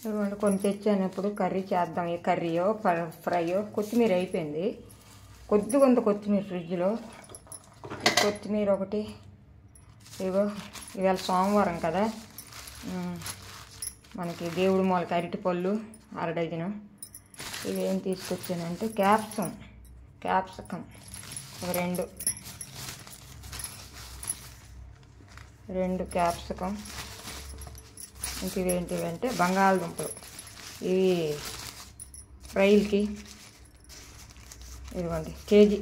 ఇదిగోండి కొన్ని తెచ్చాను. ఇప్పుడు కర్రీ చేద్దాం. ఏ కర్రీయో ఫ్రైయో. కొత్తిమీర అయిపోయింది. కొద్దిగా ఉంది కొత్తిమీర ఫ్రిడ్జ్లో. కొత్తిమీర ఒకటి. ఇగో ఇవాళ సోమవారం కదా, మనకి దేవుడి మూలకి అరటిపళ్ళు 1/2 డజను. ఇవేం తీసుకొచ్చానంటే క్యాప్సికం ఒక 2 క్యాప్సికం. ఇంక ఇవేంటివంటే బంగాళదుంపలు. ఇవి ఫ్రైలకి ఇదిగోండి కేజీ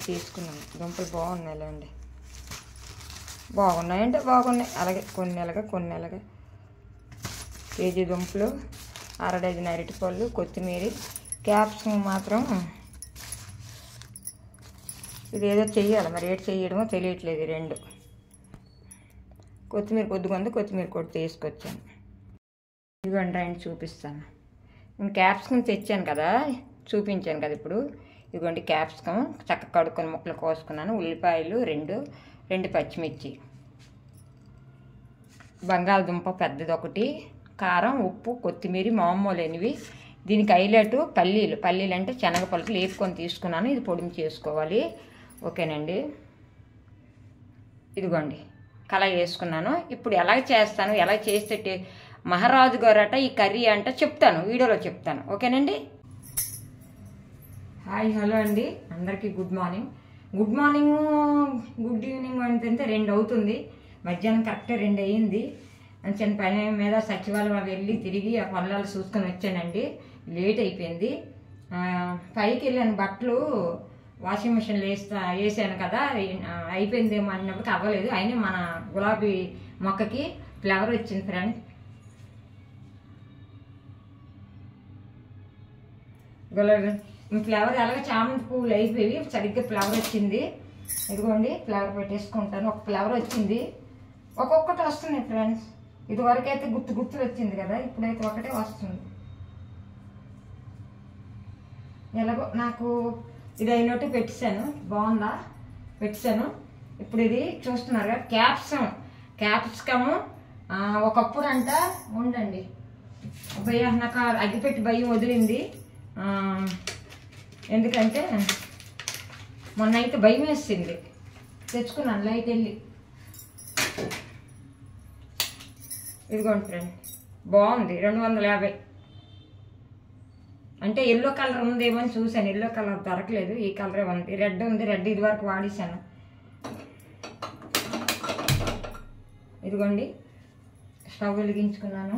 తీసుకున్నాను. దుంపలు బాగున్నాయిలేండి. బాగున్నాయంటే బాగున్నాయి. అలాగే కొన్ని కేజీ దుంపలు, 1/2 డజన్ అరటిపళ్ళు, కొత్తిమీర, క్యాప్సికం మాత్రం ఇదేదో చెయ్యాలి. మరి ఏడు చెయ్యడమో తెలియట్లేదు. 2 కొత్తిమీర కొద్దిగా ఉంది. కొత్తిమీర కొట్టి తీసుకొచ్చాను. ఇదిగోండి రండి చూపిస్తాను. నేను క్యాప్సికం తెచ్చాను కదా, చూపించాను కదా. ఇప్పుడు ఇదిగోండి క్యాప్సికం చక్కగా కడుక్కొని ముక్కలు కోసుకున్నాను. ఉల్లిపాయలు 2 పచ్చిమిర్చి, బంగాళదుంప పెద్దది ఒకటి, కారం, ఉప్పు, కొత్తిమీర మామూలేనివి. దీనికి హైలైట్ పల్లీలు అంటే శనగపలుకులు వేపుకొని తీసుకున్నాను. ఇది పొడిని చేసుకోవాలి. ఓకేనండి. ఇదిగోండి కళాయి వేసుకున్నాను. ఇప్పుడు ఎలా చేస్తాను, ఎలా చేస్తే మహారాజు గారట ఈ కర్రీ అంట చెప్తాను, వీడియోలో చెప్తాను. ఓకేనండి. హాయ్ హలో అండి అందరికీ గుడ్ మార్నింగ్, గుడ్ ఈవినింగ్ అంటే 2 అవుతుంది. మధ్యాహ్నం కరెక్ట్గా 2 అయ్యింది. చిన్న పని మీద సచివాలయం వెళ్ళి తిరిగి ఆ పనులు చూసుకొని వచ్చానండి. లేట్ అయిపోయింది. పైకి వెళ్ళాను. బట్టలు వాషింగ్ మిషన్లో వేసాను కదా, అయిపోయిందేమో అన్నప్పటికీ అవ్వలేదు. అయినా మన గులాబీ మొక్కకి ఫ్లవర్ వచ్చింది ఫ్రెండ్. గులాబీ ఫ్లవర్ ఎలాగ చామంతి పువ్వులు అయిపోయి సరిగ్గా ఫ్లవర్ వచ్చింది. ఇదిగోండి ఫ్లవర్ పెట్టేసుకుంటాను. ఒక ఫ్లవర్ వచ్చింది. ఒక్కొక్కటి వస్తున్నాయి ఫ్రెండ్స్. ఇదివరకైతే గుర్తులు వచ్చింది కదా, ఇప్పుడైతే ఒకటే వస్తుంది. ఎలాగో నాకు ఇది అయినట్టు పెట్టేశాను. బాగుందా? పెట్టేశాను. ఇప్పుడు ఇది చూస్తున్నారుగా క్యాప్సికము. ఒకప్పుడు అంట ఉండండి భయ్య, నాకు అగ్గిపెట్టి భయం వదిలింది. ఎందుకంటే మొన్న అయితే భయం వేసింది. తెచ్చుకున్నాను లైట్ వెళ్ళి. ఇదిగోండి ఫ్రెండ్, బాగుంది. 250. అంటే ఎల్లో కలర్ ఉందేమో అని చూశాను. ఎల్లో కలర్ దొరకలేదు. ఈ కలరే ఉంది. రెడ్ ఉంది. రెడ్ ఇది వరకు వాడేసాను. ఇదిగోండి స్టవ్ వెలిగించుకున్నాను.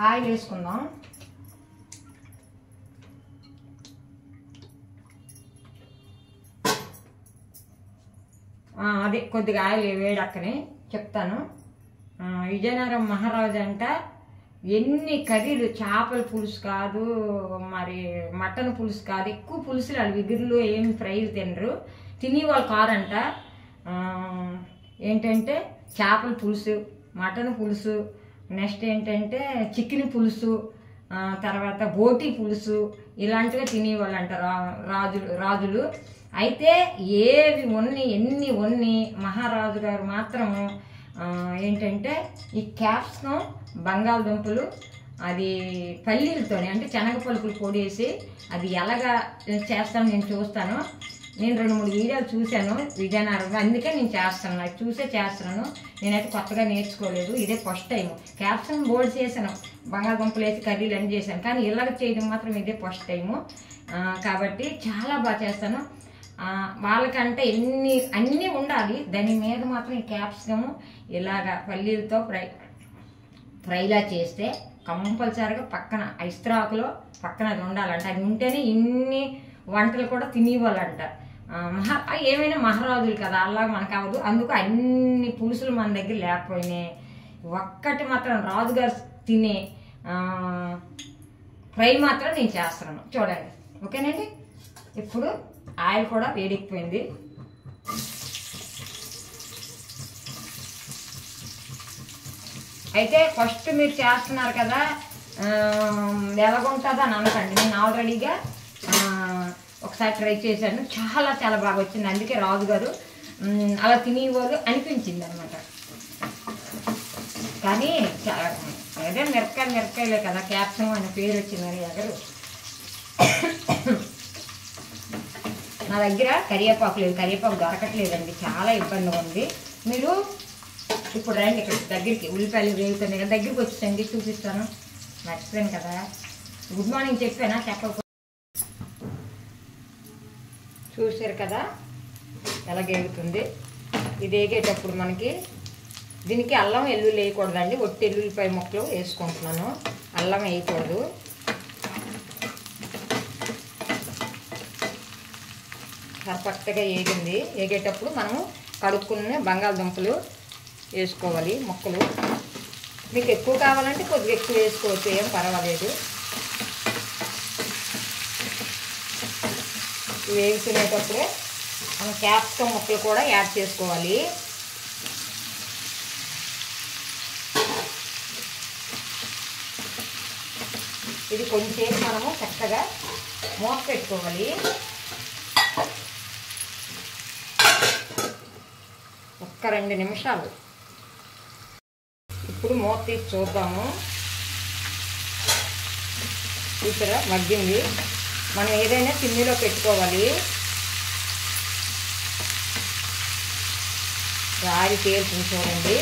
ఆయిల్ వేసుకుందాం. అదే కొద్దిగా ఆయిల్ వేడక్కని చెప్తాను. విజయనగరం మహారాజు అంట ఎన్ని కర్రీలు, చేపల పులుసు కాదు, మరి మటన్ పులుసు కాదు, ఎక్కువ పులుసులు వాళ్ళు విగురులు ఏమి ఫ్రైలు తినరు. తినేవాళ్ళు కారంట. ఏంటంటే చేపల పులుసు, మటన్ పులుసు, నెక్స్ట్ ఏంటంటే చికెన్ పులుసు, తర్వాత బోటి పులుసు, ఇలాంటివి తినేవాళ్ళు అంట రాజులు. అయితే ఎన్ని ఉన్ని మహారాజు గారు మాత్రము ఏంటంటే ఈ క్యాప్సికం, బంగాళదుంపలు, అది పల్లీలతోనే అంటే శనగ పలుకులు పొడేసి అది ఎలాగా చేస్తాను నేను చూస్తాను. నేను 2-3 వీడియోలు చూశాను విజయనగరంలో, అందుకే నేను చేస్తాను. నాకు చూసే చేస్తున్నాను. నేనైతే కొత్తగా నేర్చుకోలేదు. ఇదే ఫస్ట్ టైం. క్యాప్సికం బోల్డ్ చేశాను, బంగాళదుంపలు వేసి కర్రీలు అన్నీ చేశాను, కానీ ఇలాగ చేయడం మాత్రం ఇదే ఫస్ట్ టైము. కాబట్టి చాలా బాగా చేస్తాను. వాళ్ళకంటే అన్నీ ఉండాలి. దాని మీద మాత్రం ఈ క్యాప్సికము ఇలాగా పల్లీలతో ఫ్రైలా చేస్తే కంపల్సరీగా పక్కన ఐస్త్రాకులో పక్కన అది ఉండాలంట. అది ఉంటేనే ఇన్ని వంటలు కూడా తినేవాళ్ళంట. ఏమైనా మహారాజులు కదా, అలాగా మనకు అవ్వదు. అందుకు అన్ని పులుసులు మన దగ్గర లేకపోయినాయి. ఒక్కటి మాత్రం రాజుగారు తినే ఫ్రై మాత్రం నేను చేస్తున్నాను. చూడండి. ఓకేనండి. ఇప్పుడు ఆయిల్ కూడా వేడెక్కిపోయింది. అయితే ఫస్ట్ మీరు చేస్తున్నారు కదా, ఎలాగుంటుందో అని అనకండి. నేను ఆల్రెడీగా ఒకసారి ట్రై చేశాను. చాలా చాలా బాగా వచ్చింది. అందుకే రాజుగారు అలా తినేవాళ్ళు అనిపించింది అనమాట. కానీ అదే మిరపకాయలే కదా, క్యాప్సికం అనే పేరు వచ్చిందని ఎవరు. నా దగ్గర కరివేపాకు లేదు, కరివేపాకు దొరకట్లేదండి, చాలా ఇబ్బందిగా ఉంది. మీరు ఇప్పుడు రండి ఇక్కడ దగ్గరికి, ఉల్లిపాయలు వేగుతున్నాయి కదా, దగ్గరికి వచ్చేసండి చూపిస్తాను. మర్చిపోయాను కదా, గుడ్ మార్నింగ్ చెప్పానా, చెప్పకపోతే. చూసారు కదా ఎలా వేగుతుంది. ఇది వేగేటప్పుడు మనకి దీనికి అల్లం వెల్లుల్లి వేయకూడదండి, ఒట్టి ఎల్లుల్లిపాయ ముక్కలు వేసుకుంటున్నాను, అల్లం వేయకూడదు. పర్ఫెక్ట్గా వేగింది. వేగేటప్పుడు మనము కడుక్కున్న బంగాళదుంపలు వేసుకోవాలి ముక్కలు. మీకు ఎక్కువ కావాలంటే కొద్దిగా ఎక్కువ వేసుకోవచ్చు, ఏం పర్వాలేదు. వేగుతునేటప్పుడే మనం క్యాప్సికం ముక్కలు కూడా యాడ్ చేసుకోవాలి. ఇది కొంచెం మనము చక్కగా మూత పెట్టుకోవాలి. ఒక్క 2 నిమిషాలు. ఇప్పుడు మూత తీసి చూద్దాము. చూసారా మగ్గింది. మనం ఏదైనా చిమ్నీలో పెట్టుకోవాలి. రాగి తేల్చింది చూడండి.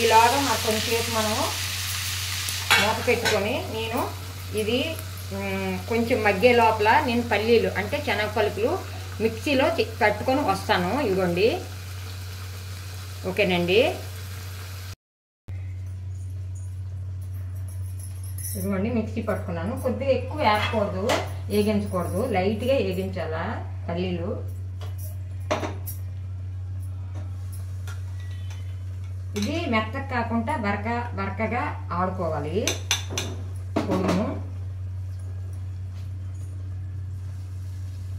ఈలాగా నాకు కొంచెంసేపు మనము మూత పెట్టుకొని, నేను ఇది కొంచెం మగ్గే లోపల నేను పల్లీలు అంటే శనగ పలుకులు మిక్సీలో కట్టుకొని వస్తాను. ఇదిగోండి, ఓకేనండి. ఇదిగోండి మిక్సీ పట్టుకున్నాను. కొద్దిగా ఎక్కువ వేయకూడదు, వేగించకూడదు, లైట్గా వేగించాలా పల్లీలు. ఇది మెత్తగా కాకుండా బరకగా ఆడుకోవాలి. పొడుము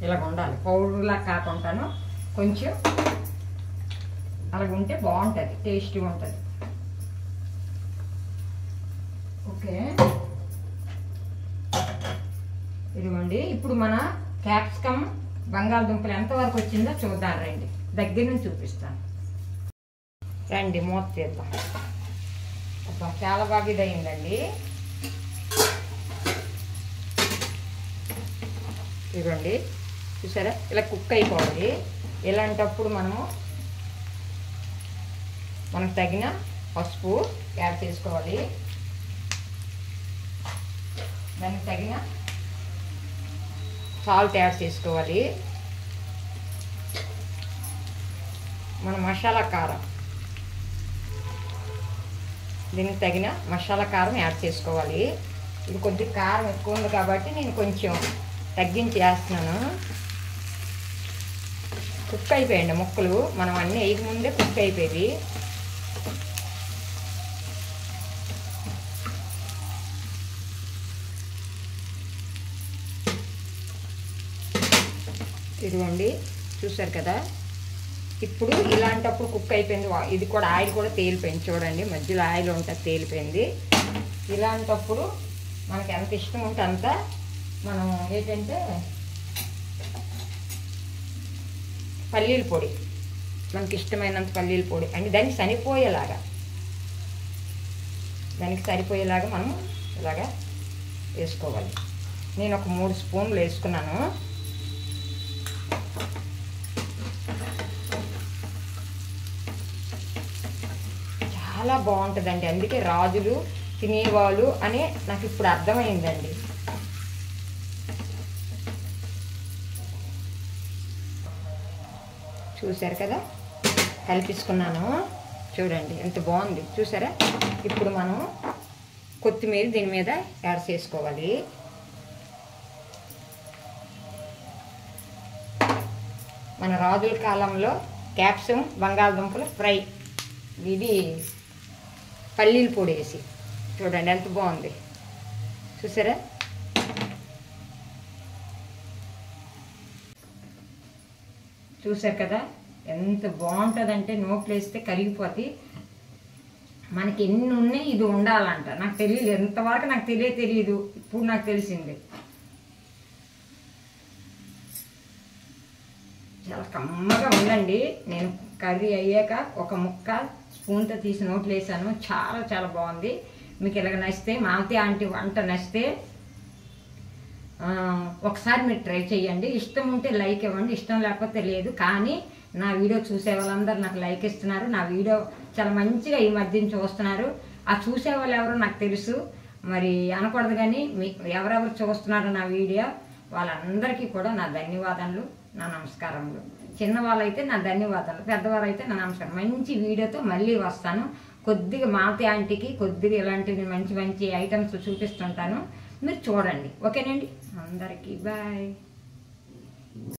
ఇలాగ ఉండాలి, పౌడర్లా కాకుండాను కొంచెం అలాగ ఉంటే బాగుంటుంది, టేస్టీగా ఉంటుంది. ఓకే, ఇదిగోండి. ఇప్పుడు మన క్యాప్సికం బంగాళదుంపలు ఎంతవరకు వచ్చిందో చూద్దాం రండి, దగ్గర నుంచి చూపిస్తాను రండి. మూత తీద్దాం. అబ్బా చాలా బాగా ఇదయిందండి. ఇదిగోండి చూసారా ఇలా కుక్ అయిపోవాలి. ఇలాంటప్పుడు మనకు తగిన పసుపు యాడ్ చేసుకోవాలి, దానికి తగిన సాల్ట్ యాడ్ చేసుకోవాలి, మన మసాలా కారం, దీనికి తగిన మసాలా కారం యాడ్ చేసుకోవాలి. ఇది కొద్దిగా కారం ఎక్కువ ఉంది కాబట్టి నేను కొంచెం తగ్గించి వేస్తున్నాను. కుక్ అయిపోయాయండి ముక్కలు, మనం అన్నీ వేయక ముందే కుక్ అయిపోయింది. ఇదిగోండి చూసారు కదా. ఇప్పుడు ఇలాంటప్పుడు కుక్ అయిపోయింది. ఇది కూడా ఆయిల్ కూడా తేలిపోయింది చూడండి, మధ్యలో ఆయిల్ ఉంటుంది తేలిపోయింది. ఇలాంటప్పుడు మనకి ఎంత ఇష్టం ఉంటే అంత మనం ఏంటంటే పల్లీల పొడి, మనకి ఇష్టమైనంత పల్లీల పొడి అంటే దానికి సరిపోయేలాగా మనం ఇలాగా వేసుకోవాలి. నేను ఒక 3 స్పూన్లు వేసుకున్నాను. చాలా బాగుంటుందండి, అందుకే రాజులు తినేవాళ్ళు అని నాకు ఇప్పుడు అర్థమైందండి. చూసారు కదా కలిపేసుకున్నాను, చూడండి ఎంత బాగుంది చూసారా. ఇప్పుడు మనం కొత్తిమీర దీని మీద యాడ్ చేసుకోవాలి. మన రాజుల కాలంలో క్యాప్సికం బంగాళదుంపలు ఫ్రై, ఇది పల్లీల పొడి వేసి చూడండి ఎంత బాగుంది చూసారా. చూసారు కదా ఎంత బాగుంటుందంటే నోట్లు వేస్తే కరిగిపోతే. మనకి ఎన్ని ఉన్నాయి ఇది ఉండాలంట, నాకు తెలియదు, ఎంతవరకు నాకు తెలియదు, ఇప్పుడు నాకు తెలిసింది. చాలా కమ్మగా ఉందండి. నేను కర్రీ అయ్యాక ఒక ముక్క స్పూన్తో తీసి నోట్లు వేసాను. చాలా చాలా బాగుంది. మీకు ఇలాగ నచ్చితే మామతి ఆంటీ వంట నచ్చితే ఒకసారి మీరు ట్రై చేయండి. ఇష్టం ఉంటే లైక్ ఇవ్వండి, ఇష్టం లేకపోతే లేదు. కానీ నా వీడియో చూసే వాళ్ళందరూ నాకు లైక్ ఇస్తున్నారు. నా వీడియో చాలా మంచిగా ఈ మధ్యన చూస్తున్నారు. ఆ చూసే వాళ్ళు ఎవరో నాకు తెలుసు, మరి అనకూడదు. కానీ మీకు ఎవరెవరు చూస్తున్నారో నా వీడియో వాళ్ళందరికీ కూడా నా ధన్యవాదాలు, నా నమస్కారములు. చిన్నవాళ్ళైతే నా ధన్యవాదాలు, పెద్దవాళ్ళైతే నా నమస్కారం. మంచి వీడియోతో మళ్ళీ వస్తాను. కొద్దిగా మాతి ఆంటీకి కొద్దిగా ఇలాంటివి మంచి మంచి ఐటమ్స్ చూపిస్తుంటాను, మీరు చూడండి. ఓకేనండి, అందరికీ బాయ్.